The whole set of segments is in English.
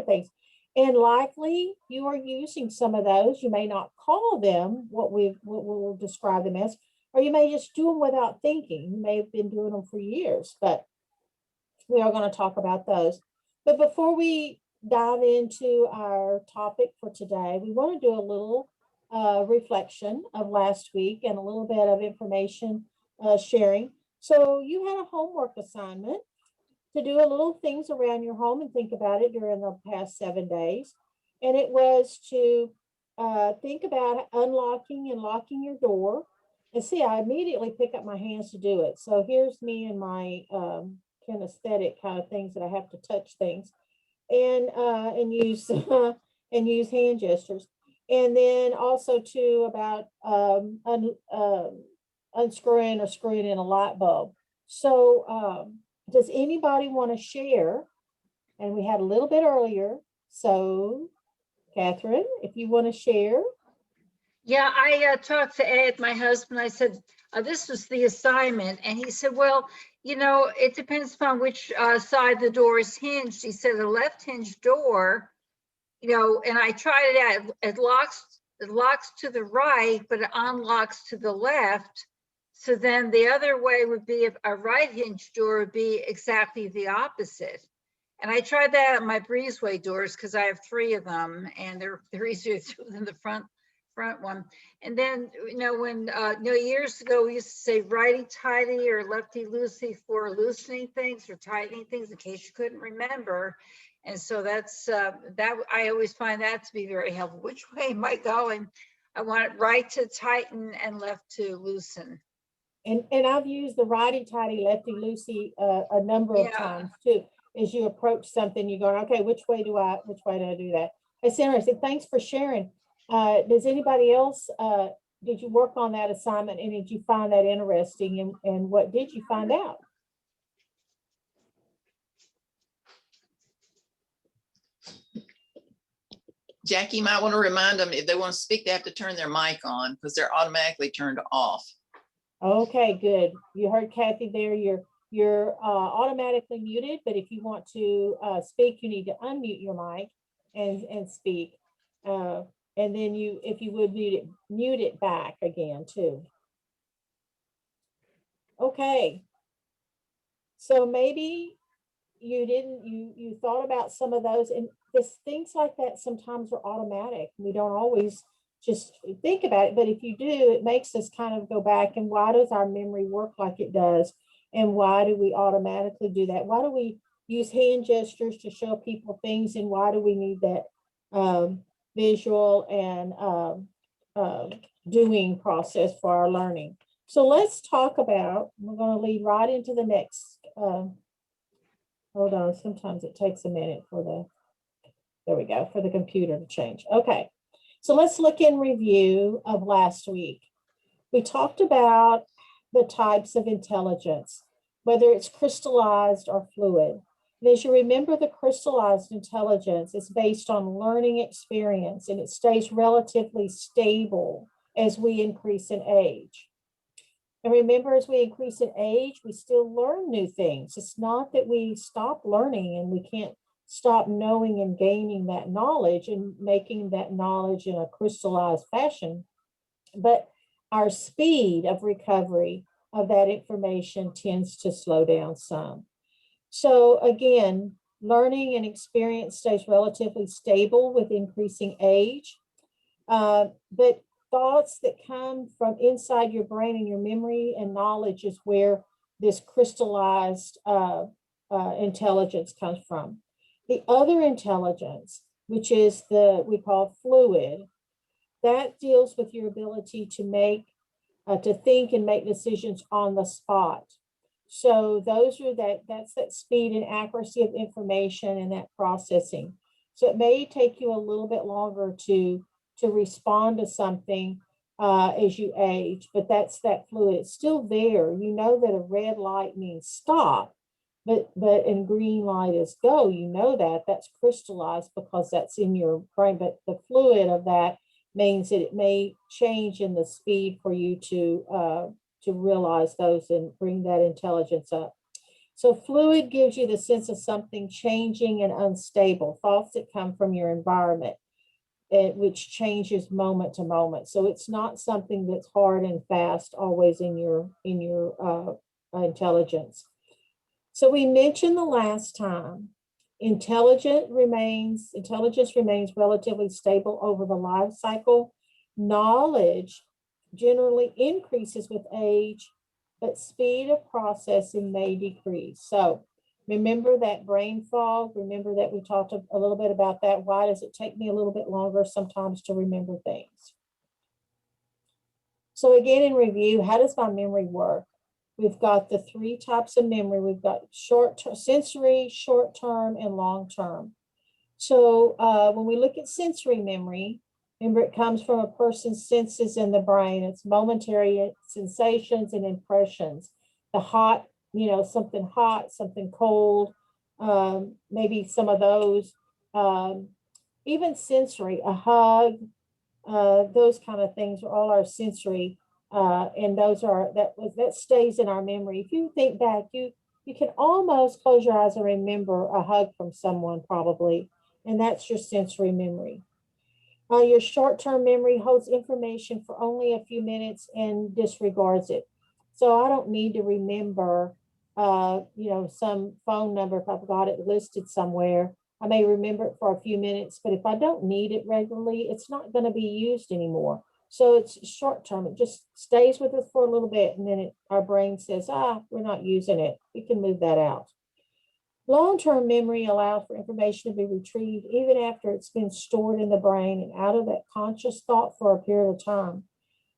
things. And likely you are using some of those. You may not call them what we'll describe them as, or you may just do them without thinking. You may have been doing them for years, but we are going to talk about those. But before we dive into our topic for today, we want to do a little reflection of last week and a little bit of information sharing. So you had a homework assignment to do a little things around your home and think about it during the past 7 days. And it was to think about unlocking and locking your door. And see, I immediately pick up my hands to do it. So here's me and my kinesthetic kind of things that I have to touch things and use and use hand gestures. And then also too about unscrewing or screwing in a light bulb. So does anybody want to share? And we had a little bit earlier. So Catherine, if you want to share. Yeah, I talked to Ed, my husband. I said, this was the assignment. And he said, well, you know, it depends upon which side the door is hinged. He said a left hinged door, you know, and I tried it out. It locks to the right, but it unlocks to the left. So then the other way would be if a right hinge door would be exactly the opposite. And I tried that on my breezeway doors because I have 3 of them, and they're easier to do than the front one. And then, you know, when years ago we used to say righty tighty or lefty loosey for loosening things or tightening things in case you couldn't remember. And so that's that I always find that to be very helpful. Which way am I going? I want it right to tighten and left to loosen. And I've used the righty tighty, lefty loosey a number of times too. As you approach something, you're going, okay, which way do I do that? It's interesting. Thanks for sharing. Does anybody else, did you work on that assignment and did you find that interesting, and what did you find out? Jackie, you might want to remind them if they want to speak, they have to turn their mic on because they're automatically turned off. Okay, good. You heard Kathy there. You're automatically muted, but if you want to speak, you need to unmute your mic and speak. And then if you would mute it back again too. Okay. So maybe you thought about some of those, and things like that sometimes are automatic. We don't always just think about it, but if you do, it makes us kind of go back and why does our memory work like it does? And why do we automatically do that? Why do we use hand gestures to show people things? And why do we need that visual and doing process for our learning? So let's talk about, we're going to lead right into the next, hold on, sometimes it takes a minute for there we go, for the computer to change. Okay, so let's look in review of last week. We talked about the types of intelligence, whether it's crystallized or fluid. And as you remember, the crystallized intelligence is based on learning experience, and it stays relatively stable as we increase in age. And remember, as we increase in age, we still learn new things. It's not that we stop learning and we can't stop knowing and gaining that knowledge and making that knowledge in a crystallized fashion, but our speed of recovery of that information tends to slow down some. So again, learning and experience stays relatively stable with increasing age, but thoughts that come from inside your brain and your memory and knowledge is where this crystallized intelligence comes from. The other intelligence, which is we call fluid, that deals with your ability to to think and make decisions on the spot. So those are that's that speed and accuracy of information and that processing. So it may take you a little bit longer to respond to something as you age, but that's that fluid. It's still there. You know that a red light means stop, but and green light is go. You know that's crystallized because that's in your brain. But the fluid of that means that it may change in the speed for you to realize those and bring that intelligence up. So fluid gives you the sense of something changing and unstable, thoughts that come from your environment, which changes moment to moment. So it's not something that's hard and fast always in your intelligence. So we mentioned the last time, intelligence remains relatively stable over the life cycle. Knowledge generally increases with age, but speed of processing may decrease. So remember that brain fog. Remember that we talked a little bit about that. Why does it take me a little bit longer sometimes to remember things? So again, in review, how does my memory work? We've got the three types of memory. We've got sensory, short-term, and long-term. So when we look at sensory memory, remember it comes from a person's senses in the brain. It's momentary sensations and impressions. The hot, something hot, something cold, maybe some of those. Even sensory, a hug, those kind of things are all our sensory. And that stays in our memory. If you think back, you can almost close your eyes and remember a hug from someone probably, and that's your sensory memory. Your short-term memory holds information for only a few minutes and disregards it. So I don't need to remember, some phone number if I've got it listed somewhere. I may remember it for a few minutes, but if I don't need it regularly, it's not going to be used anymore. So it's short term. It just stays with us for a little bit, and then our brain says, we're not using it. We can move that out. Long-term memory allows for information to be retrieved even after it's been stored in the brain and out of that conscious thought for a period of time.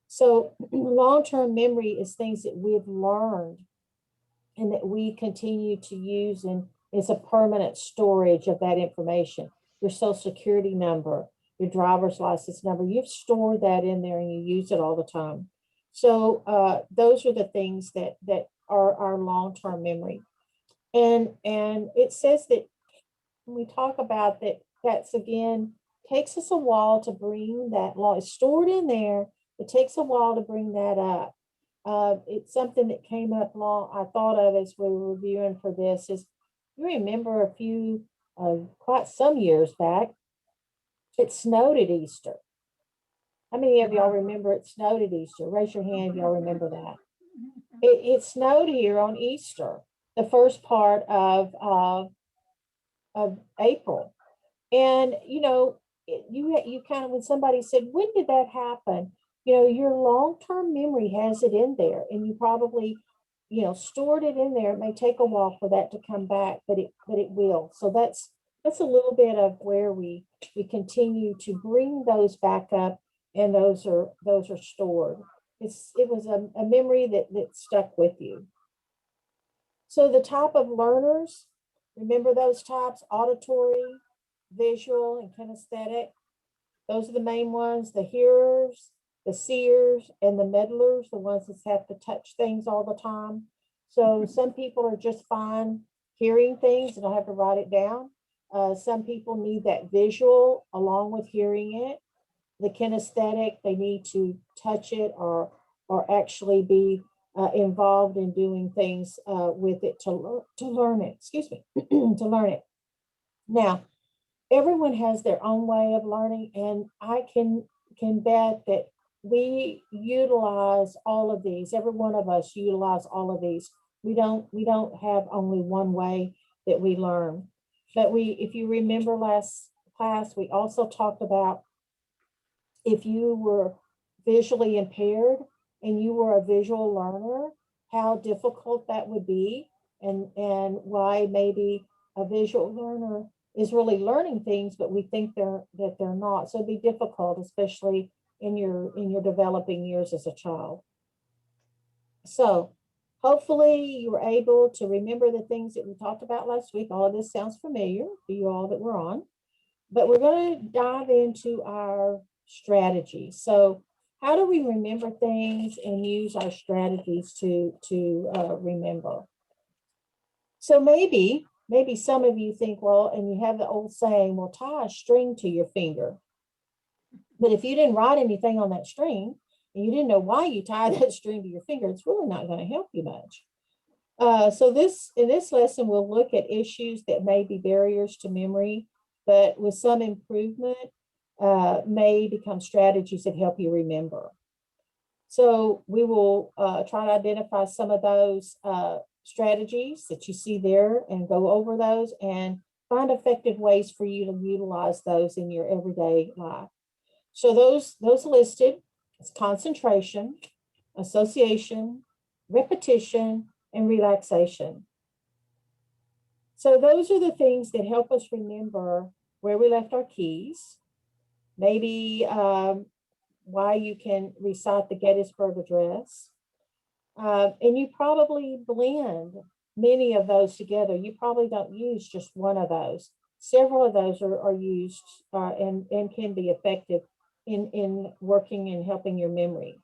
So long-term memory is things that we've learned and that we continue to use, and it's a permanent storage of that information. Your social security number, your driver's license number, you've stored that in there and you use it all the time. So those are the things that are our long-term memory. And it says that when we talk about that, that's again, takes us a while to bring that law. It's stored in there. It takes a while to bring that up. It's something that came up I thought of as we were reviewing for this is, you remember a few, quite some years back, it snowed at Easter. How many of y'all remember it snowed at Easter? Raise your hand if y'all remember that. It snowed here on Easter, the first part of April. And, you kind of, when somebody said, when did that happen? Your long-term memory has it in there, and you probably, stored it in there. It may take a while for that to come back, but it will. So that's a little bit of where we continue to bring those back up, and those are stored. It was a memory that stuck with you. So the type of learners, remember those types: auditory, visual, and kinesthetic. Those are the main ones. The hearers, the seers, and the meddlers, the ones that have to touch things all the time. So some people are just fine hearing things and don't have to write it down. Some people need that visual along with hearing it. The kinesthetic, they need to touch it or actually be involved in doing things with it to learn it. Excuse me, to learn it. Now, everyone has their own way of learning, and I can bet that we utilize all of these. Every one of us utilize all of these. We don't have only one way that we learn. But if you remember last class, we also talked about if you were visually impaired and you were a visual learner, how difficult that would be, and why maybe a visual learner is really learning things, but we think that they're not. So it'd be difficult, especially in your developing years as a child. So hopefully you were able to remember the things that we talked about last week. All of this sounds familiar to you all that we're on, but we're going to dive into our strategies. So how do we remember things and use our strategies to remember? So maybe some of you think, well, and you have the old saying, well, tie a string to your finger. But if you didn't write anything on that string and you didn't know why you tied that string to your finger, it's really not going to help you much. So in this lesson, we'll look at issues that may be barriers to memory, but with some improvement, may become strategies that help you remember. So we will try to identify some of those strategies that you see there and go over those and find effective ways for you to utilize those in your everyday life. So those listed is concentration, association, repetition, and relaxation. So those are the things that help us remember where we left our keys, maybe why you can recite the Gettysburg Address. And you probably blend many of those together. You probably don't use just one of those. Several of those are used and can be effective in working and helping your memory.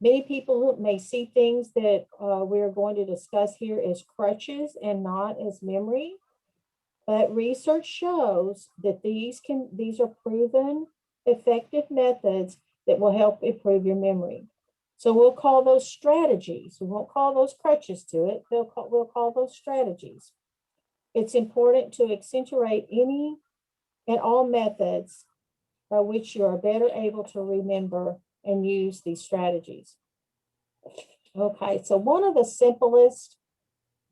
Many people may see things that we're going to discuss here as crutches and not as memory. But research shows that these are proven effective methods that will help improve your memory. So we'll call those strategies. We won't call those crutches to it. We'll call those strategies. It's important to accentuate any and all methods by which you are better able to remember and use these strategies. Okay, so one of the simplest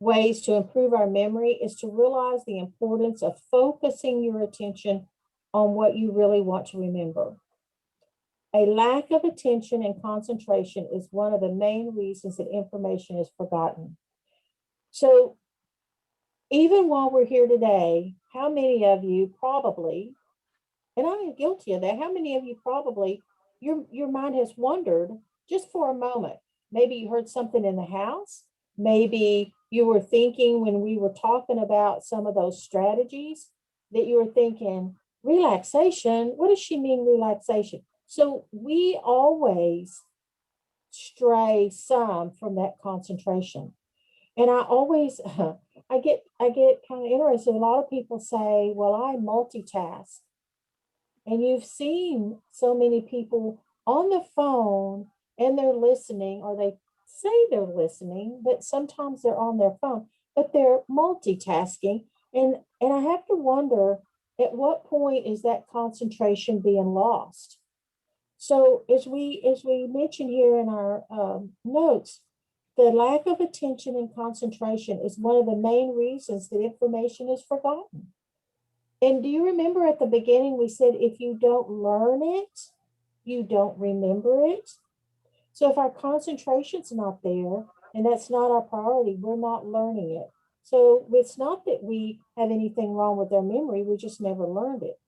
ways to improve our memory is to realize the importance of focusing your attention on what you really want to remember. A lack of attention and concentration is one of the main reasons that information is forgotten. So even while we're here today, how many of you probably, and I am guilty of that, how many of you probably, your mind has wandered just for a moment. Maybe you heard something in the house. Maybe you were thinking when we were talking about some of those strategies that you were thinking, relaxation, what does she mean relaxation? So we always stray some from that concentration. And I always, I get kind of interested. A lot of people say, well, I multitask. And you've seen so many people on the phone and they're listening, or they say they're listening, but sometimes they're on their phone, but they're multitasking. And I have to wonder, at what point is that concentration being lost? So as we mentioned here in our notes, the lack of attention and concentration is one of the main reasons that information is forgotten. And do you remember at the beginning we said if you don't learn it, you don't remember it? So if our concentration's not there and that's not our priority, we're not learning it. So it's not that we have anything wrong with our memory, we just never learned it.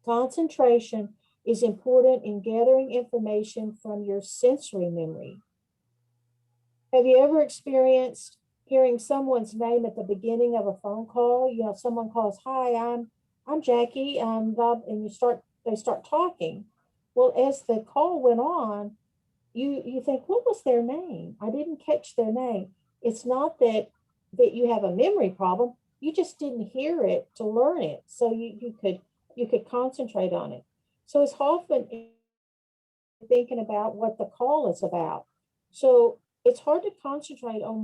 Concentration is important in gathering information from your sensory memory. Have you ever experienced hearing someone's name at the beginning of a phone call? You know, someone calls, "Hi, I'm Jackie," Bob, and they start talking. Well, as the call went on, you think, what was their name? I didn't catch their name. It's not that you have a memory problem. You just didn't hear it to learn it, so you could concentrate on it. So it's often thinking about what the call is about. So it's hard to concentrate on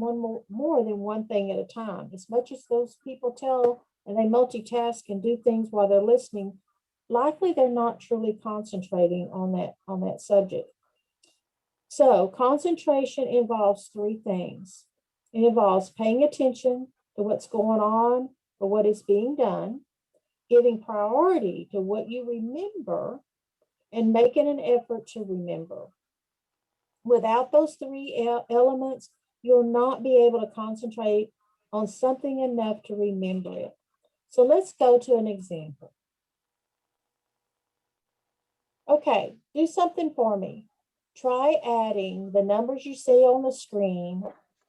more than one thing at a time. As much as those people tell and they multitask and do things while they're listening, likely they're not truly concentrating on that subject. So concentration involves three things. It involves paying attention to what's going on or what is being done, giving priority to what you remember, and making an effort to remember. Without those three elements, you'll not be able to concentrate on something enough to remember it. So let's go to an example. Okay, do something for me. Try adding the numbers you see on the screen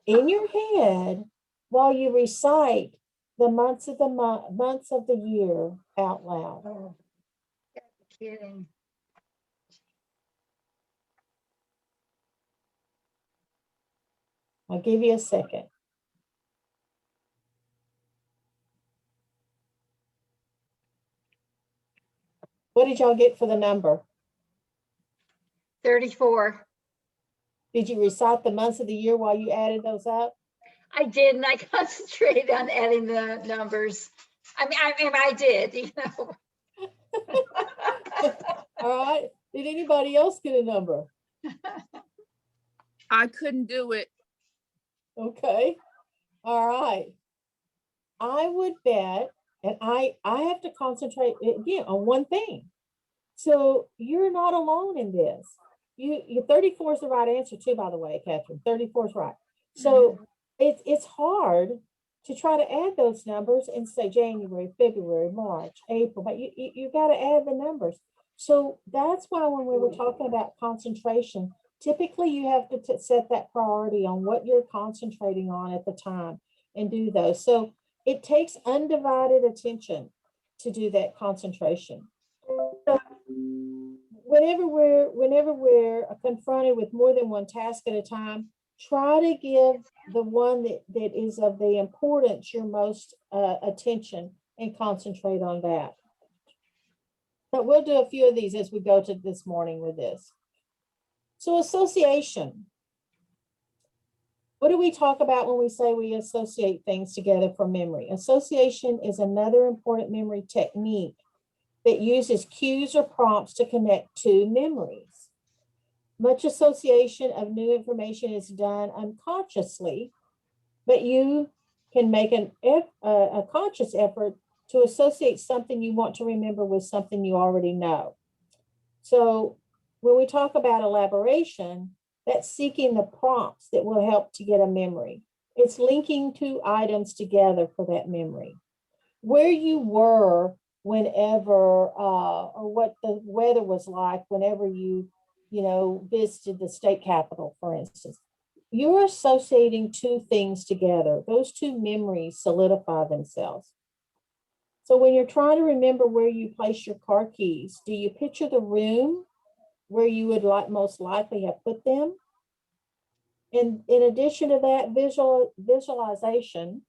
in your head while you recite the months of the year out loud. Oh, kidding. I'll give you a second. What did y'all get for the number? 34. Did you recite the months of the year while you added those up? I didn't. I concentrated on adding the numbers. I mean, I did, you know. All right. Did anybody else get a number? I couldn't do it. Okay. All right. I would bet, and I have to concentrate again on one thing. So you're not alone in this. You 34 is the right answer too, by the way, Catherine. 34 is right. So it's hard to try to add those numbers and say January, February, March, April, but you got to add the numbers. So that's why when we were talking about concentration, typically you have to set that priority on what you're concentrating on at the time and do those. So it takes undivided attention to do that concentration. So whenever we're confronted with more than one task at a time, try to give the one that is of the importance your most attention and concentrate on that. But we'll do a few of these as we go to this morning with this. So association. What do we talk about when we say we associate things together from memory? Association is another important memory technique that uses cues or prompts to connect two memories. Much association of new information is done unconsciously, but you can make a conscious effort to associate something you want to remember with something you already know. So when we talk about elaboration, that's seeking the prompts that will help to get a memory. It's linking two items together for that memory. Where you were whenever, or what the weather was like whenever you visited the state capitol, for instance. You're associating two things together. Those two memories solidify themselves. So when you're trying to remember where you place your car keys, do you picture the room where you would most likely have put them? And in addition to that, visualization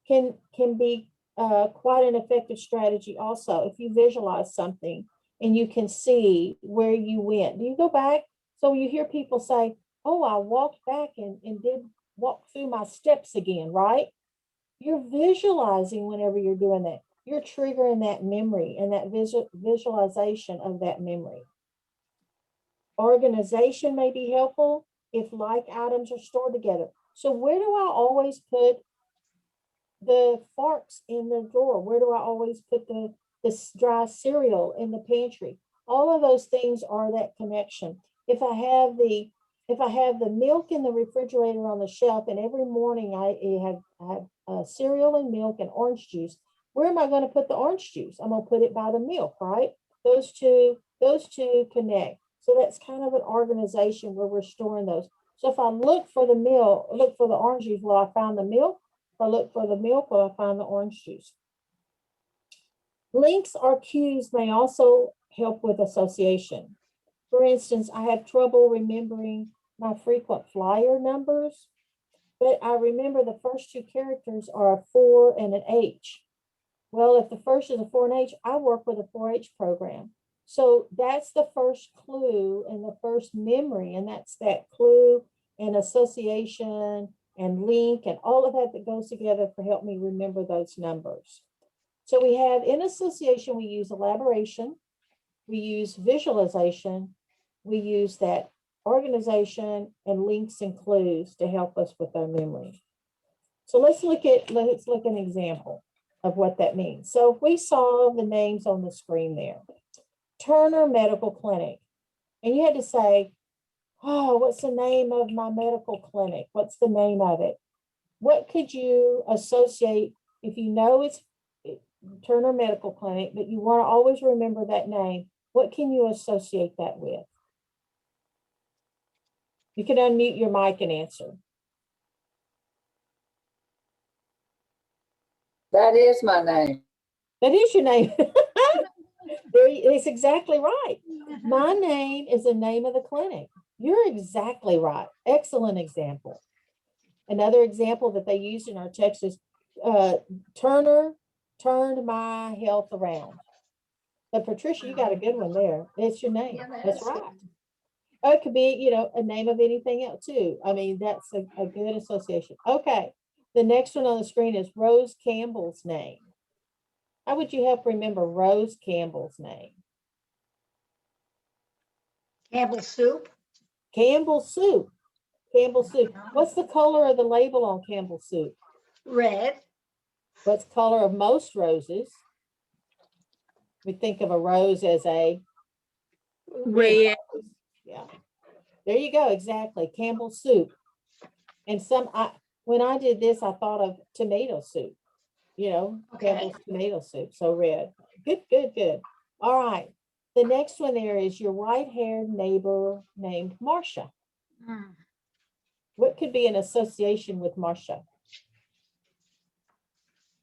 can be quite an effective strategy also. If you visualize something and you can see where you went, do you go back? So you hear people say, oh, I walked back and did walk through my steps again, right? You're visualizing whenever you're doing that. You're triggering that memory and that visualization of that memory. Organization may be helpful if like items are stored together. So where do I always put the forks in the drawer? Where do I always put the dry cereal in the pantry? All of those things are that connection. If I have the milk in the refrigerator on the shelf, and every morning I have cereal and milk and orange juice, where am I going to put the orange juice? I'm going to put it by the milk, right? Those two connect. So that's kind of an organization where we're storing those. So if I look for the milk, look for the orange juice, will I find the milk? If I look for the milk, will I find the orange juice? Links or cues may also help with association. For instance, I have trouble remembering my frequent flyer numbers, but I remember the first two characters are a 4 and an H. Well, if the first is a 4 and H, I work with a 4-H program. So that's the first clue and the first memory, and that's that clue and association and link and all of that goes together to help me remember those numbers. So we have in association, we use elaboration, we use visualization, we use that organization and links and clues to help us with our memory. So let's look at an example of what that means. So if we saw the names on the screen there, Turner Medical Clinic, and you had to say, oh, what's the name of my medical clinic? What's the name of it? What could you associate if you know it's Turner Medical Clinic, but you want to always remember that name? What can you associate that with? You can unmute your mic and answer. That is my name. That is your name. It's exactly right. My name is the name of the clinic. You're exactly right. Excellent example. Another example that they used in our text is Turner turned my health around. But Patricia, you got a good one there. It's your name. That's right. It could be, a name of anything else too. I mean, that's a good association. Okay. The next one on the screen is Rose Campbell's name. How would you help remember Rose Campbell's name? Campbell soup. Campbell soup. Campbell soup. What's the color of the label on Campbell soup? Red. What's the color of most roses? We think of a rose as a Red. rose. Yeah. There you go. Exactly. Campbell soup. And when I did this, I thought of tomato soup. You know, Okay. Campbell's tomato soup. So red. Good, good, good. All right. The next one there is your white-haired neighbor named Marcia. Mm. What could be an association with Marcia?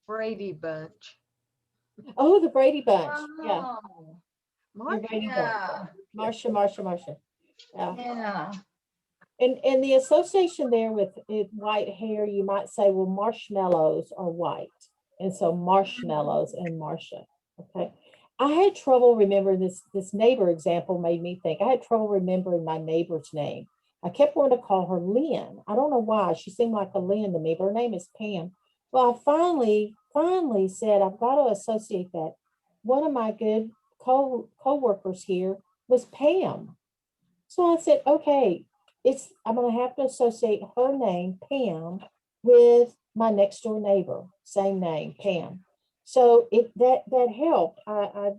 Brady Bunch. Oh, the Brady Bunch. Yeah. Oh, Your Brady Bunch. yeah. Marcia, Marcia, Marcia. Yeah. Yeah. And the association there with white hair, you might say, well, marshmallows are white. And so marshmallows and Marcia. Okay. I had trouble remembering this neighbor example made me think. I had trouble remembering my neighbor's name. I kept wanting to call her Lynn. I don't know why. She seemed like a Lynn to me, but her name is Pam. Well, I finally said, I've got to associate that. One of my good co-workers here was Pam. So I said, okay, I'm going to have to associate her name, Pam, with my next door neighbor, same name, Pam. So that helped. I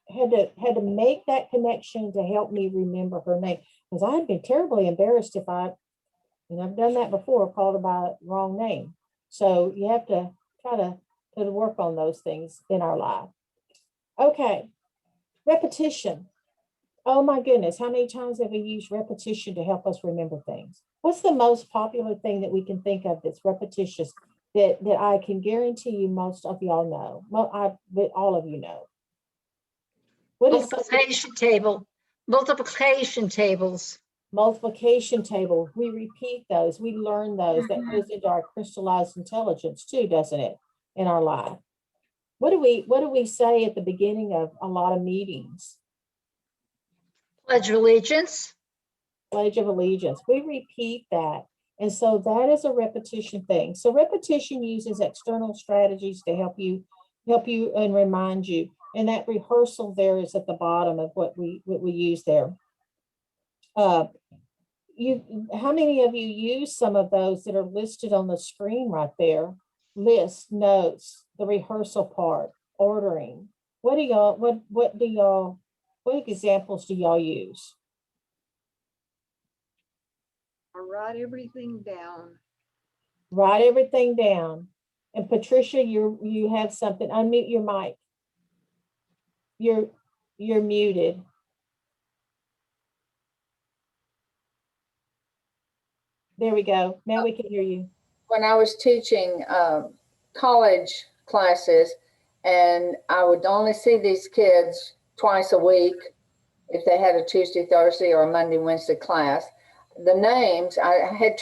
had to make that connection to help me remember her name, because I'd been terribly embarrassed if I've done that before, called her by the wrong name. So you have to try to work on those things in our life. Okay, repetition. Oh my goodness, how many times have we used repetition to help us remember things? What's the most popular thing that we can think of that's repetitious that I can guarantee you most of y'all know? Well, that all of you know. What is Multiplication table. Multiplication tables. multiplication table? We repeat those, we learn those. That goes into our crystallized intelligence too, doesn't it, in our life? What do we say at the beginning of a lot of meetings? Pledge of allegiance. Pledge of allegiance. We repeat that. And so that is a repetition thing. So repetition uses external strategies to help you and remind you. And that rehearsal there is at the bottom of what we use there. How many of you use some of those that are listed on the screen right there? List, notes, the rehearsal part, ordering. What examples do y'all use? I write everything down. Write everything down. And Patricia, you have something. Unmute your mic. You're muted. There we go. Now we can hear you. When I was teaching college classes, and I would only see these kids twice a week if they had a Tuesday, Thursday, or a Monday, Wednesday class. The names, I had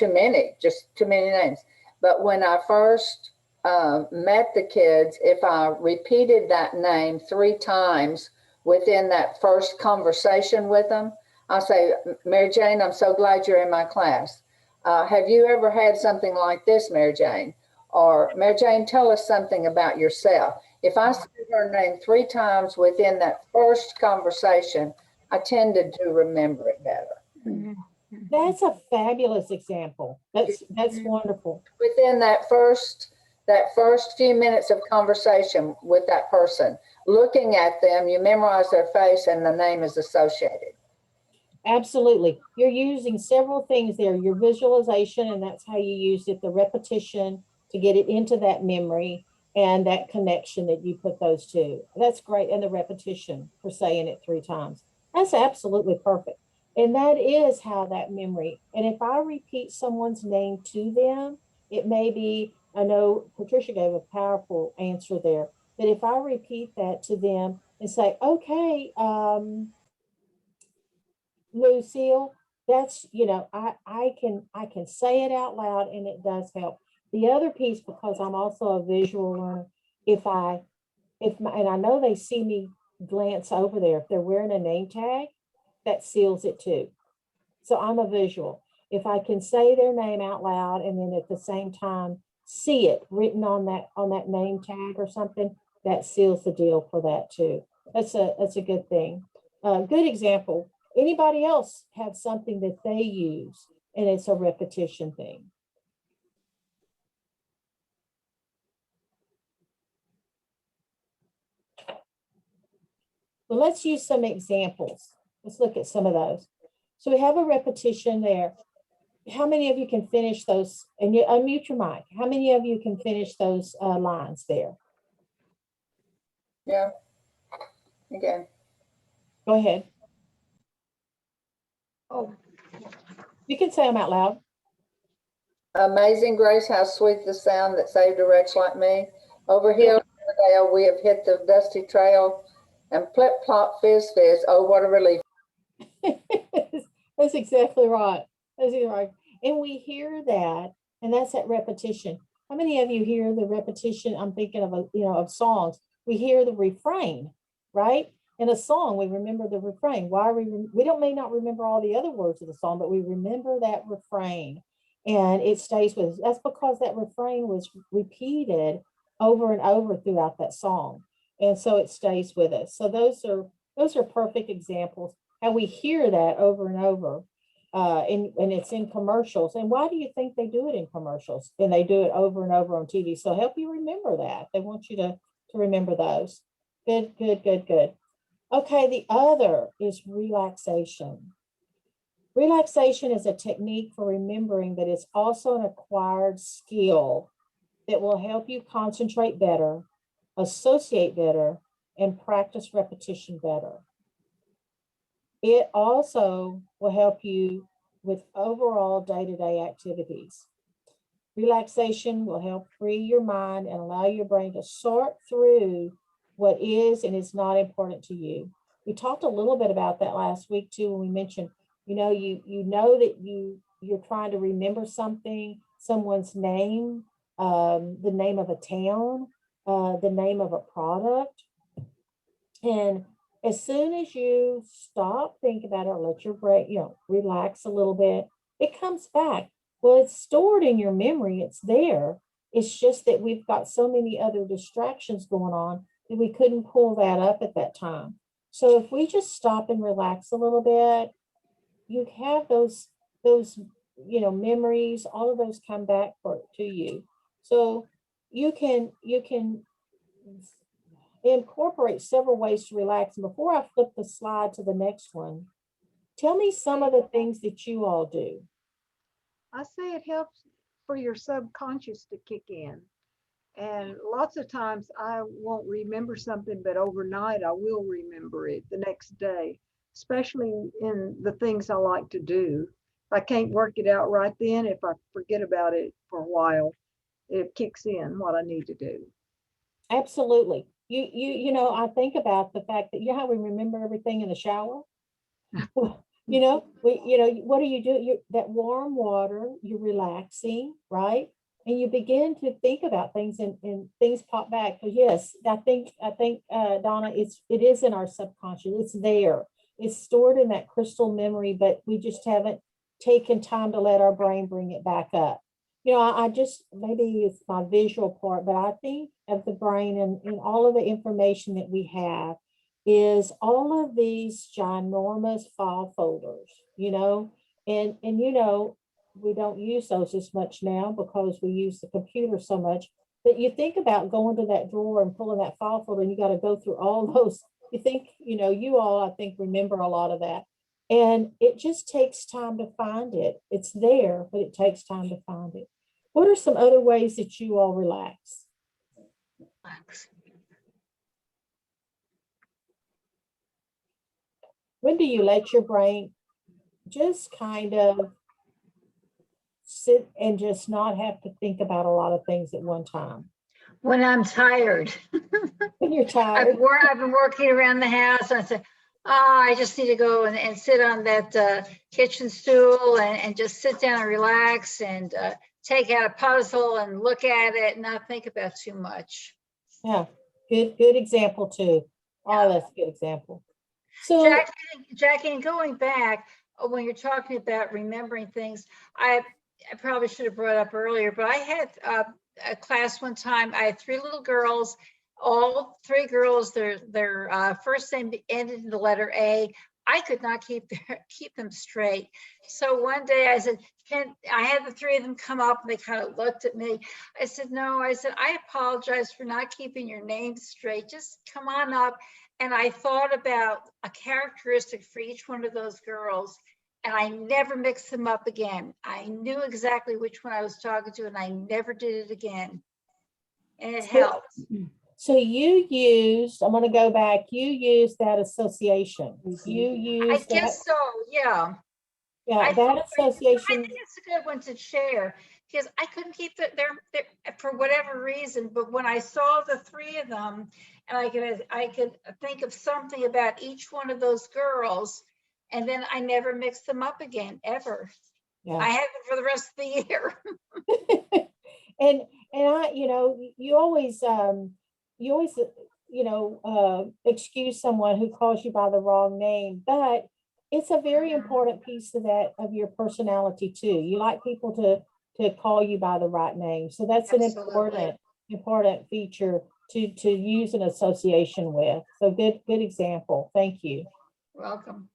just too many names. But when I first met the kids, if I repeated that name 3 times within that first conversation with them, I'll say, Mary Jane, I'm so glad you're in my class. Have you ever had something like this, Mary Jane? Or Mary Jane, tell us something about yourself. If I say her name 3 times within that first conversation, I tended to remember it better. That's a fabulous example. That's wonderful. Within that first few minutes of conversation with that person, looking at them, you memorize their face and the name is associated. Absolutely. You're using several things there. Your visualization, and that's how you used it, the repetition to get it into that memory, and that connection that you put those two. That's great. And the repetition for saying it 3 times. That's absolutely perfect. And that is how that memory, and if I repeat someone's name to them, it may be, I know Patricia gave a powerful answer there, that if I repeat that to them and say, okay, Lucille, that's, I can say it out loud and it does help. The other piece, because I'm also a visual learner, and I know they see me glance over there, if they're wearing a name tag, that seals it too. So I'm a visual. If I can say their name out loud and then at the same time see it written on that name tag or something, that seals the deal for that too. That's a good thing. Good example. Anybody else have something that they use and it's a repetition thing? Well, let's use some examples. Let's look at some of those. So we have a repetition there. How many of you can finish those? And you unmute your mic. How many of you can finish those lines there? Yeah. Again. Go ahead. Oh, You can say them out loud. Amazing grace, how sweet the sound that saved a wretch like me. Over hill and dale, we have hit the dusty trail, and plip plop fizz fizz. Oh, what a relief! That's exactly right. That's exactly right. And we hear that, and that's that repetition. How many of you hear the repetition? I'm thinking of of songs. We hear the refrain, right? In a song, we remember the refrain. Why we may not remember all the other words of the song, but we remember that refrain, and it stays with us. That's because that refrain was repeated over and over throughout that song, and so it stays with us. So those are perfect examples how we hear that over and over. And it's in commercials. And why do you think they do it in commercials? And they do it over and over on TV. So help you remember that. They want you to remember those. Good, good, good, good. Okay, the other is relaxation. Relaxation is a technique for remembering that it's also an acquired skill that will help you concentrate better, associate better, and practice repetition better. It also will help you with overall day-to-day activities. Relaxation will help free your mind and allow your brain to sort through what is and is not important to you. We talked a little bit about that last week too, when we mentioned, you know that you're trying to remember something, someone's name, the name of a town, the name of a product. And as soon as you stop, think about it, or let your brain, relax a little bit, it comes back. Well, it's stored in your memory. It's there. It's just that we've got so many other distractions going on that we couldn't pull that up at that time. So if we just stop and relax a little bit, you have those memories, all of those come back to you. So you can incorporate several ways to relax. And before I flip the slide to the next one, tell me some of the things that you all do. I say it helps for your subconscious to kick in. And lots of times I won't remember something, but overnight I will remember it the next day, especially in the things I like to do. If I can't work it out right then, if I forget about it for a while, it kicks in what I need to do. Absolutely. I think about the fact that how we remember everything in the shower. What do you do? That warm water, you're relaxing, right? And you begin to think about things and things pop back. So yes, I think Donna, it is in our subconscious. It's there. It's stored in that crystal memory, but we just haven't taken time to let our brain bring it back up. Maybe it's my visual part, but I think of the brain and all of the information that we have is all of these ginormous file folders, and we don't use those as much now because we use the computer so much. But you think about going to that drawer and pulling that file folder, and you got to go through all those. You think, you all, I think, remember a lot of that. And it just takes time to find it. It's there, but it takes time to find it. What are some other ways that you all relax? When do you let your brain just kind of sit and just not have to think about a lot of things at one time? when I'm tired. When you're tired. I've been working around the house, and I said, I just need to go and sit on that kitchen stool and just sit down and relax and take out a puzzle and look at it and not think about too much. Yeah, good example too. Oh, that's a good example. So Jackie, and going back, when you're talking about remembering things, I probably should have brought up earlier, but I had a class one time. I had 3 little girls, all 3 girls, their first name ended in the letter A. I could not keep them straight. So one day I said, I had the 3 of them come up and they kind of looked at me. I said, no, I said, I apologize for not keeping your name straight. Just come on up. And I thought about a characteristic for each one of those girls, and I never mixed them up again. I knew exactly which one I was talking to, and I never did it again. And it helped. So you used, I'm going to go back, you used that association. You I used that. guess so, yeah. Yeah, that I association. think it's a good one to share because I couldn't keep their for whatever reason. But when I saw the 3 of them, and I could think of something about each one of those girls, and then I never mixed them up again ever. Yeah. I had them for the rest of the year. and I, you always, excuse someone who calls you by the wrong name, but it's a very important piece of that, of your personality too. You like people to call you by the right name. So that's an important feature to use an association with. So good example. Thank you. Welcome.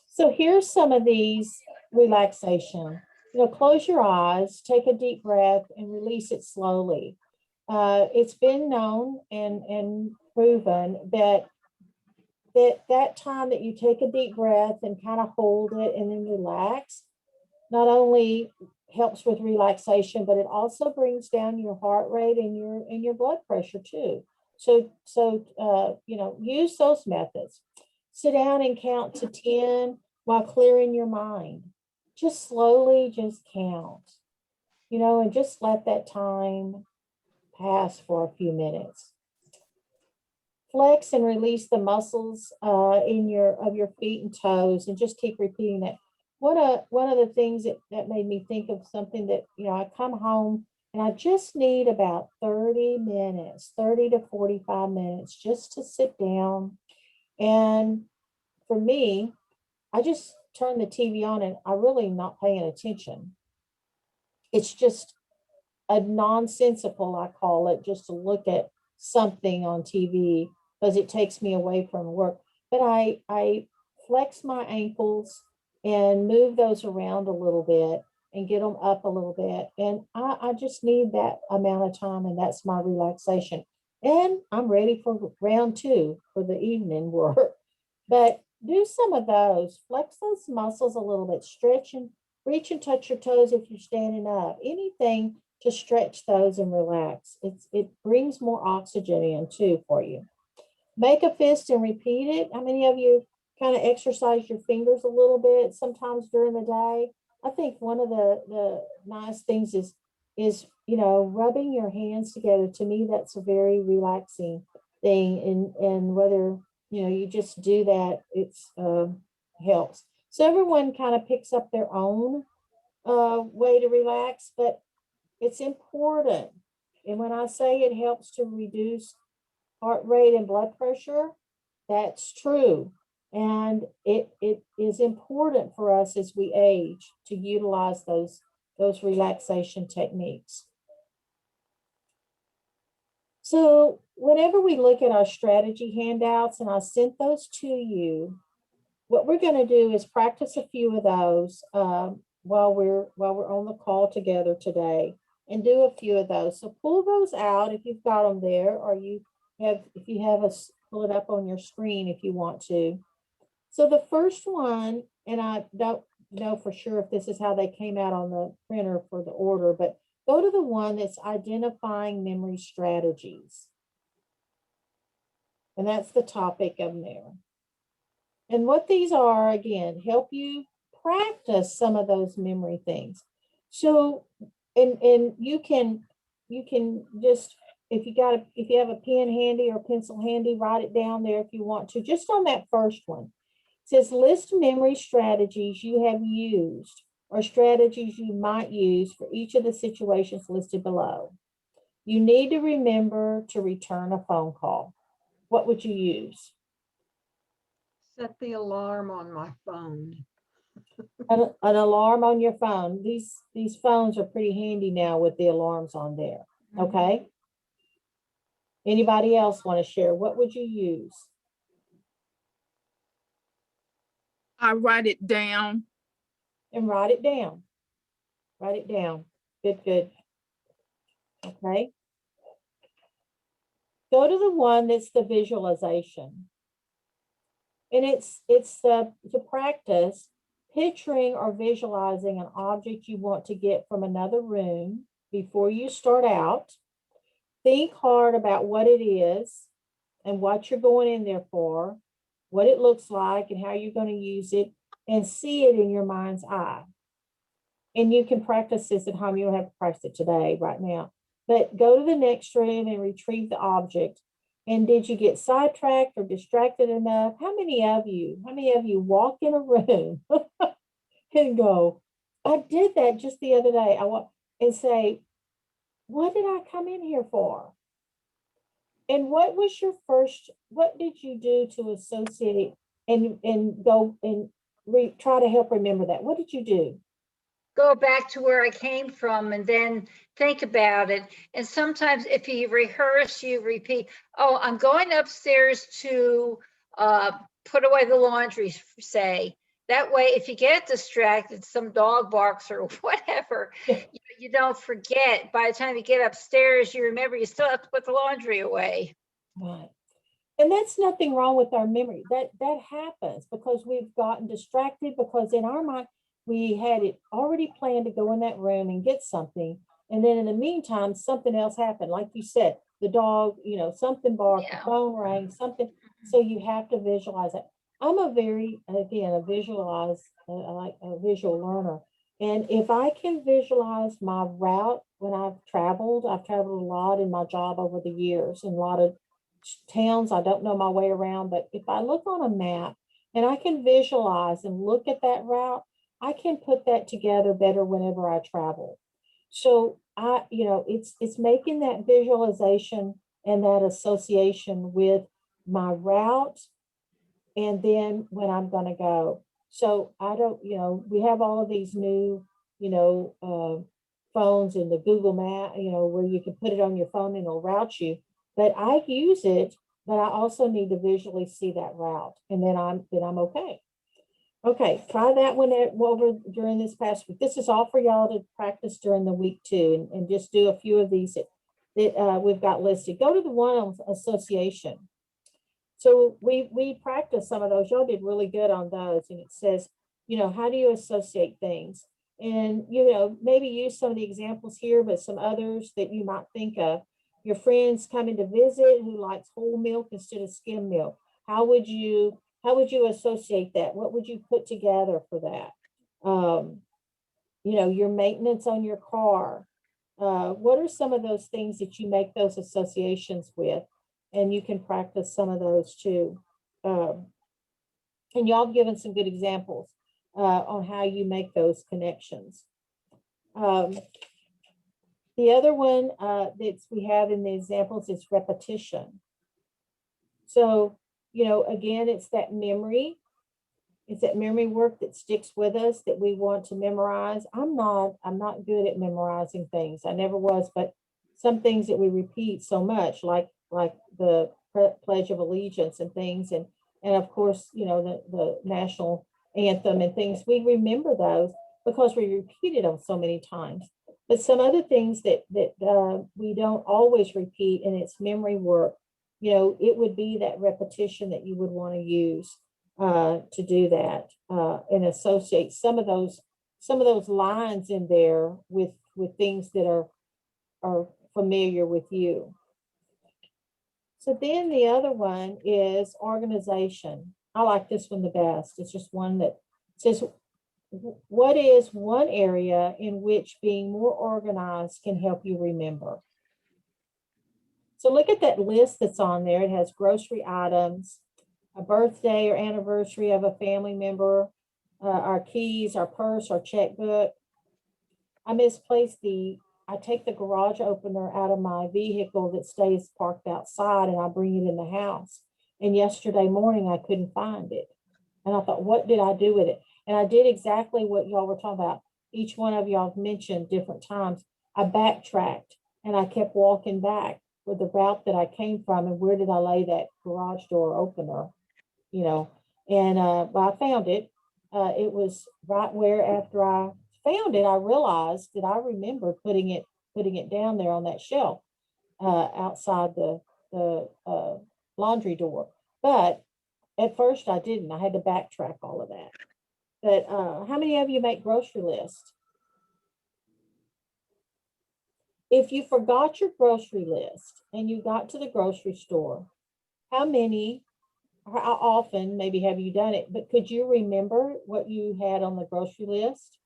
So here's some of these relaxation. Close your eyes, take a deep breath, and release it slowly. It's been known and proven that time that you take a deep breath and kind of hold it and then relax, not only helps with relaxation, but it also brings down your heart rate and your blood pressure too. So use those methods. Sit down and count to 10 while clearing your mind. Just slowly, just count, and just let that time pass for a few minutes. Flex and release the muscles of your feet and toes, and just keep repeating that. One of the things that made me think of something that, I come home and I just need about 30 to 45 minutes just to sit down. And for me, I just turn the TV on and I'm really not paying attention. It's just a nonsensical, I call it, just to look at something on TV because it takes me away from work. But I flex my ankles and move those around a little bit and get them up a little bit. And I just need that amount of time, and that's my relaxation. And I'm ready for round 2 for the evening work. But do some of those, flex those muscles a little bit, stretch and reach and touch your toes if you're standing up. Anything to stretch those and relax. It brings more oxygen in too for you. Make a fist and repeat it. How many of you kind of exercise your fingers a little bit sometimes during the day? I think one of the nice things is rubbing your hands together. To me, that's a very relaxing thing. And whether you just do that, it's helps. So everyone kind of picks up their own way to relax, but it's important. And when I say it helps to reduce heart rate and blood pressure, that's true. And it is important for us as we age to utilize those relaxation techniques. So whenever we look at our strategy handouts, and I sent those to you, what we're going to do is practice a few of those while we're on the call together today, and do a few of those. So pull those out if you've got them there, or if you have us pull it up on your screen if you want to. So the first one, and I don't know for sure if this is how they came out on the printer for the order, but go to the one that's identifying memory strategies. And that's the topic of there. And what these are, again, help you practice some of those memory things. So, and you can just, if you have a pen handy or pencil handy, write it down there if you want to, just on that first one. It says, list memory strategies you have used or strategies you might use for each of the situations listed below. You need to remember to return a phone call. What would you use? Set the alarm on my phone. An alarm on your phone. These phones are pretty handy now with the alarms on there. Okay. Anybody else want to share? What would you use? I write it down. And write it down. Write it down. Good, good. Okay. Go to the one that's the visualization. And it's to practice picturing or visualizing an object you want to get from another room before you start out. Think hard about what it is and what you're going in there for, what it looks like and how you're going to use it, and see it in your mind's eye. And you can practice this at home. You don't have to practice it today, right now. But go to the next room and retrieve the object. And did you get sidetracked or distracted enough? How many of you walk in a room and go, I did that just the other day. And say, what did I come in here for? And what did you do to associate and go and try to help remember that? What did you do? Go back to where I came from and then think about it. And sometimes if you rehearse, you repeat, oh, I'm going upstairs to put away the laundry, say. That way, if you get distracted, some dog barks or whatever, you don't forget. By the time you get upstairs, you remember you still have to put the laundry away. Right. And that's nothing wrong with our memory. That happens because we've gotten distracted, because in our mind, we had it already planned to go in that room and get something. And then in the meantime, something else happened. Like you said, the dog, something barked, the phone rang, something. So you have to visualize it. I'm a visual learner. And if I can visualize my route when I've traveled a lot in my job over the years, in a lot of towns I don't know my way around, but if I look on a map and I can visualize and look at that route, I can put that together better whenever I travel. So it's making that visualization and that association with my route and then when I'm going to go. So I don't, we have all of these new, phones and the Google Map, where you can put it on your phone and it'll route you. But I use it, but I also need to visually see that route, and then I'm okay. Okay, try that one over during this past week. This is all for y'all to practice during the week too, and just do a few of these that we've got listed. Go to the one on association. So we practiced some of those. Y'all did really good on those, and it says, how do you associate things? And maybe use some of the examples here, but some others that you might think of. Your friends coming to visit who likes whole milk instead of skim milk. How would you associate that? What would you put together for that? Your maintenance on your car. What are some of those things that you make those associations with? And you can practice some of those too. And y'all have given some good examples on how you make those connections. The other one that we have in the examples is repetition. So, again, it's that memory. It's that memory work that sticks with us that we want to memorize. I'm not good at memorizing things. I never was, but some things that we repeat so much, like the Pledge of Allegiance and things, and of course, the national anthem and things, we remember those because we repeated them so many times. But some other things that we don't always repeat, and it's memory work, it would be that repetition that you would want to use to do that and associate some of those lines in there with things that are familiar with you. So then the other one is organization. I like this one the best. It's just one that says, what is one area in which being more organized can help you remember? So look at that list that's on there. It has grocery items, a birthday or anniversary of a family member, our keys, our purse, our checkbook. I take the garage opener out of my vehicle that stays parked outside, and I bring it in the house. And yesterday morning, I couldn't find it. And I thought, what did I do with it? And I did exactly what y'all were talking about. Each one of y'all mentioned different times. I backtracked And I kept walking back with the route that I came from and where did I lay that garage door opener, you know, and but I found it. It was right where after I found it, I realized that I remember putting it down there on that shelf outside the laundry door. But at first I didn't. I had to backtrack all of that. But how many of you make grocery lists? If you forgot your grocery list and you got to the grocery store, how often maybe have you done it, but could you remember what you had on the grocery list?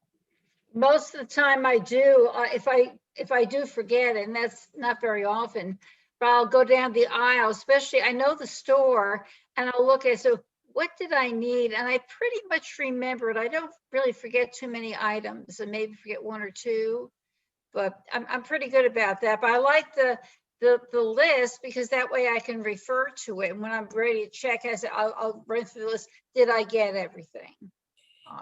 Most of the time I do. If I do forget, and that's not very often, but I'll go down the aisle, especially I know the store, and I'll look at, so what did I need? And I pretty much remember it. I don't really forget too many items, and maybe forget one or two, but I'm pretty good about that. But I like the list because that way I can refer to it. And when I'm ready to check, I'll run through the list. Did I get everything?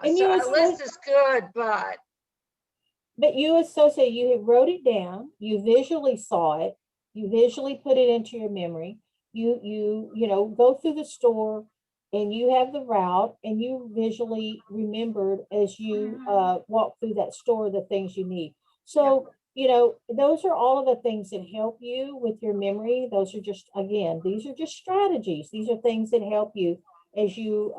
And So you a list is good, but you associate, you wrote it down, you visually saw it, you visually put it into your memory. You know, go through the store and you have the route and you visually remembered as you walk through that store the things you need. So, you know, those are all of the things that help you with your memory. Those are just, again, these are just strategies. These are things that help you as you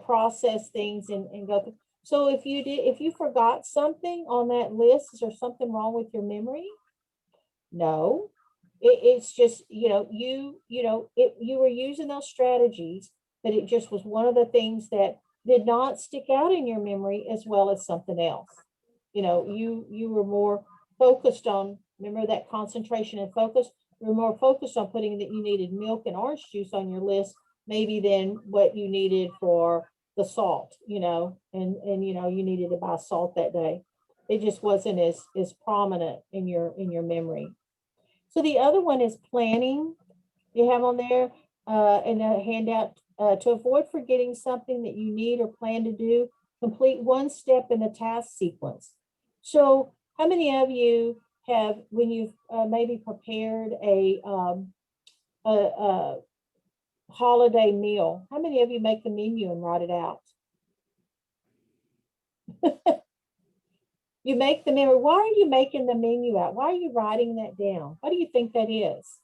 process things and go through. So if you forgot something on that list, is there something wrong with your memory? No, it's just, you know, you were using those strategies, but it just was one of the things that did not stick out in your memory as well as something else. You know, you were more focused on, remember that concentration and focus, you were more focused on putting that you needed milk and orange juice on your list, maybe than what you needed for the salt, you know, and you know, you needed to buy salt that day. It just wasn't as prominent in your memory. So the other one is planning. You have on there in a handout to avoid forgetting something that you need or plan to do, complete one step in the task sequence. So how many of you have, when you've maybe prepared a holiday meal, how many of you make the menu and write it out? You make the menu. Why are you making the menu out? Why are you writing that down? What do you think that is?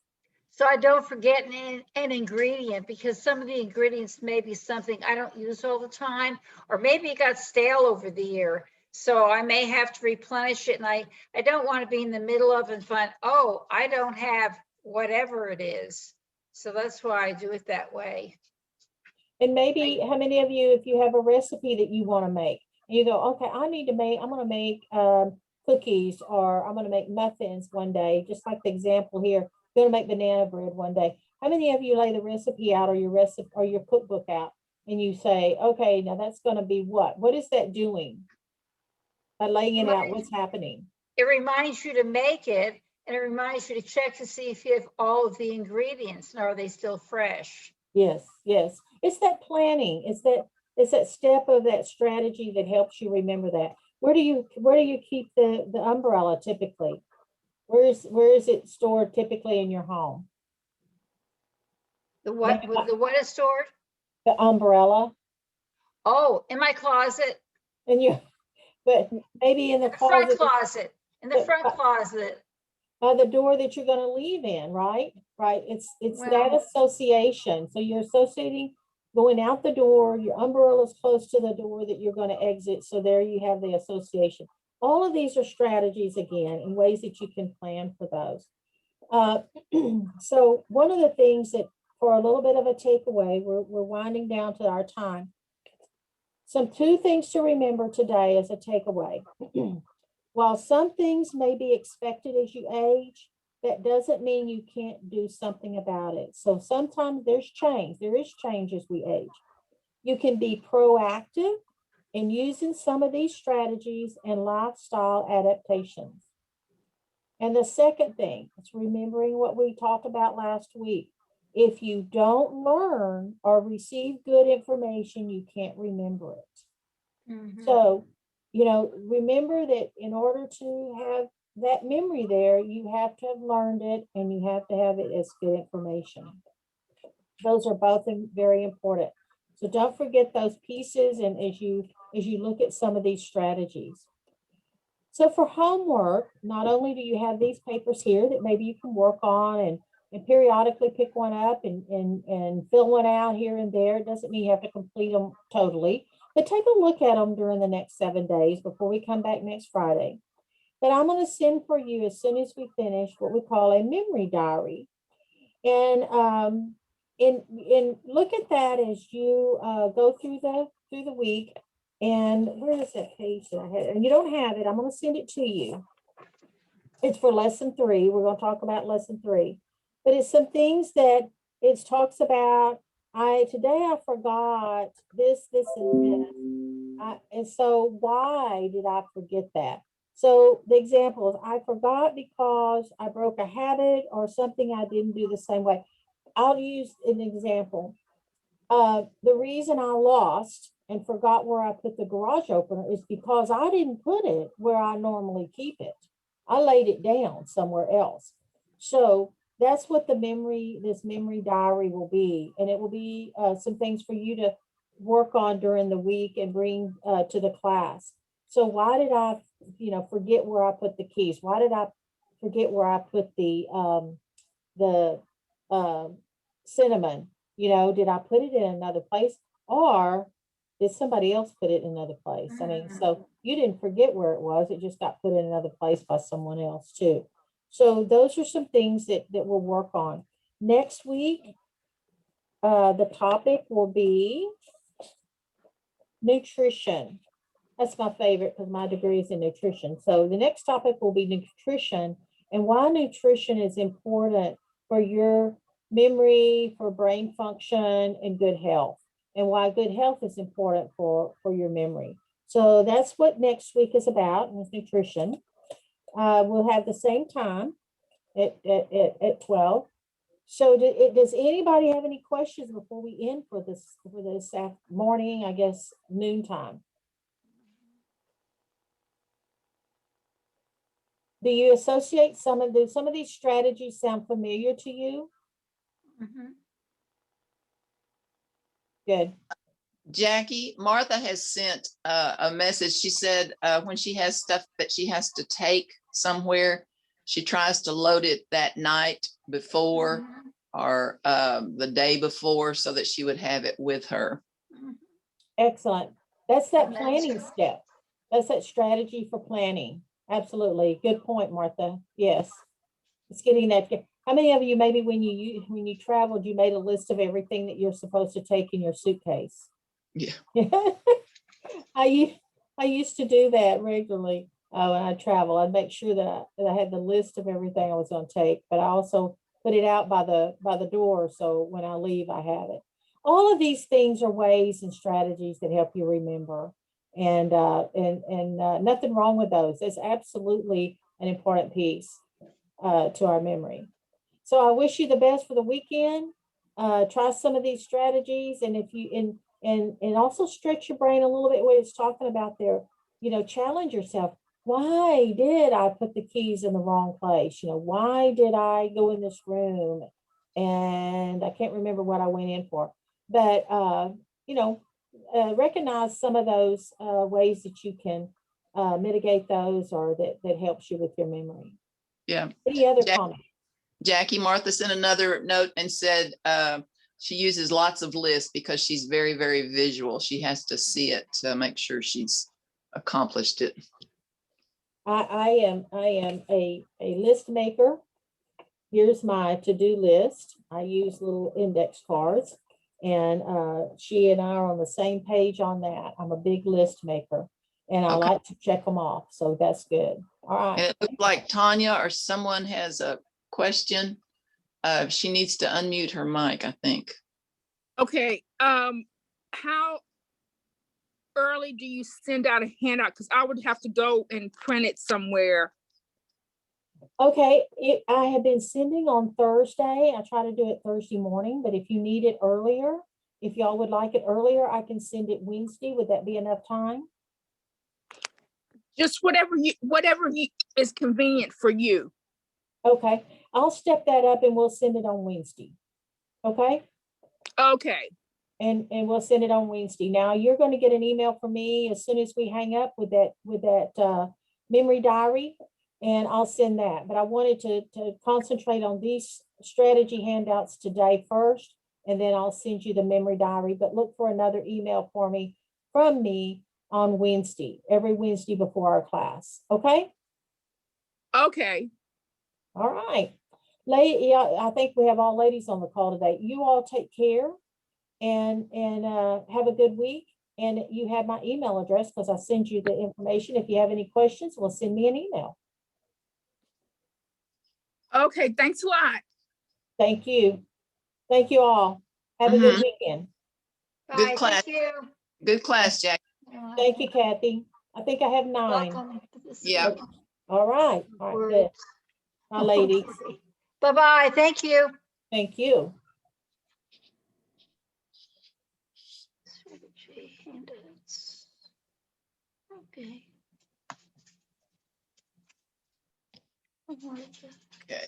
so I don't forget an ingredient, because some of the ingredients may be something I don't use all the time, or maybe it got stale over the year. So I may have to replenish it, and I don't want to be in the middle of and find, oh, I don't have whatever it is. So that's why I do it that way. And maybe how many of you, if you have a recipe that you want to make, and you go, okay, I'm going to make cookies, or I'm going to make muffins one day, just like the example here, I'm going to make banana bread one day. How many of you lay the recipe out, or your recipe or your cookbook out, and you say, okay, now that's going to be what? What is that doing? By laying it out, what's happening? It reminds you to make it, and it reminds you to check to see if you have all of the ingredients, and are they still fresh? Yes, yes. It's that planning. It's that step of that strategy that helps you remember that. Where do you keep the umbrella typically? Where is it stored typically in your home? The what is stored? The umbrella. Oh, in my closet. And you, but maybe in the Front closet. closet. In the front closet. By the door that you're going to leave in, right? Right. It's that association. So you're associating going out the door. Your umbrella is close to the door that you're going to exit. So there you have the association. All of these are strategies, again, and ways that you can plan for those. So one of the things that, for a little bit of a takeaway, we're winding down to our time. Two things to remember today as a takeaway. While some things may be expected as you age, that doesn't mean you can't do something about it. So sometimes there's change. There is change as we age. You can be proactive in using some of these strategies and lifestyle adaptations. And the second thing is remembering what we talked about last week. If you don't learn or receive good information, you can't remember it. So, you know, remember that in order to have that memory there, you have to have learned it and you have to have it as good information. Those are both very important. So don't forget those pieces, and as you look at some of these strategies. So for homework, not only do you have these papers here that maybe you can work on and periodically pick one up and fill one out here and there. It doesn't mean you have to complete them totally, but take a look at them during the next 7 days before we come back next Friday. But I'm going to send for you, as soon as we finish, what we call a memory diary. And look at that as you go through the week. And where is that page that I had? And you don't have it. I'm going to send it to you. It's for lesson 3. We're going to talk about lesson 3, but it's some things that it talks about. Today I forgot this, and this. And so why did I forget that? So the example is, I forgot because I broke a habit or something I didn't do the same way. I'll use an example. The reason I lost and forgot where I put the garage opener is because I didn't put it where I normally keep it. I laid it down somewhere else. So that's what this memory diary will be. And it will be some things for you to work on during the week and bring to the class. So why did I, forget where I put the keys? Why did I forget where I put the cinnamon? Did I put it in another place, or did somebody else put it in another place? I mean, so you didn't forget where it was. It just got put in another place by someone else too. So those are some things that we'll work on. Next week, the topic will be nutrition. That's my favorite because my degree is in nutrition. So the next topic will be nutrition, and why nutrition is important for your memory, for brain function, and good health, and why good health is important for your memory. So that's what next week is about, is nutrition. We'll have the same time at 12. So does anybody have any questions before we end for this morning, I guess, noontime? Do you associate some of these strategies sound familiar to you? Mhm. Good. Jackie, Martha has sent a message. She said when she has stuff that she has to take somewhere, she tries to load it that night before or the day before so that she would have it with her. Excellent. That's that And planning step. That's that strategy for planning. Absolutely. Good point, Martha. Yes. It's getting that. How many of you, maybe when you traveled, you made a list of everything that you're supposed to take in your suitcase? Yeah. I used to do that regularly when I travel. I'd make sure that I had the list of everything I was going to take, but I also put it out by the door, so when I leave, I have it. All of these things are ways and strategies that help you remember, and nothing wrong with those. It's absolutely an important piece to our memory. So I wish you the best for the weekend. Try some of these strategies, and if you and also stretch your brain a little bit. What it's talking about there, challenge yourself. Why did I put the keys in the wrong place? Why did I go in this room and I can't remember what I went in for? But recognize some of those ways that you can mitigate those, or that helps you with your memory. Yeah. Any other comments? Jackie, Martha sent another note and said she uses lots of lists because she's very, very visual. She has to see it to make sure she's accomplished it. I am a list maker. Here's my to-do list. I use little index cards, and she and I are on the same page on that. I'm a big list maker, and I like to check them off. So that's good. All right. And it looks like Tanya or someone has a question. She needs to unmute her mic, I think. Okay. How early do you send out a handout? Because I would have to go and print it somewhere. Okay, I have been sending on Thursday. I try to do it Thursday morning, but if you need it earlier, if y'all would like it earlier, I can send it Wednesday. Would that be enough time? Just whatever is convenient for you. Okay, I'll step that up and we'll send it on Wednesday. Okay? Okay, And we'll send it on Wednesday. Now, you're going to get an email from me as soon as we hang up with that memory diary, and I'll send that. But I wanted to concentrate on these strategy handouts today first, and then I'll send you the memory diary. But look for another email from me on Wednesday, every Wednesday before our class. Okay? okay. All right. Yeah, I think we have all ladies on the call today. You all take care and have a good week. And you have my email address because I send you the information. If you have any questions, well, send me an email. Okay, thanks a lot. Thank you. Thank you all. Have a good weekend. Good Bye, class. thank you. Good class, Jackie. Thank you, Kathy. I think I have 9. Welcome. Yeah. All right. All right, good. My ladies. Bye-bye, thank you. Thank you. Strategy handouts. Okay. Okay.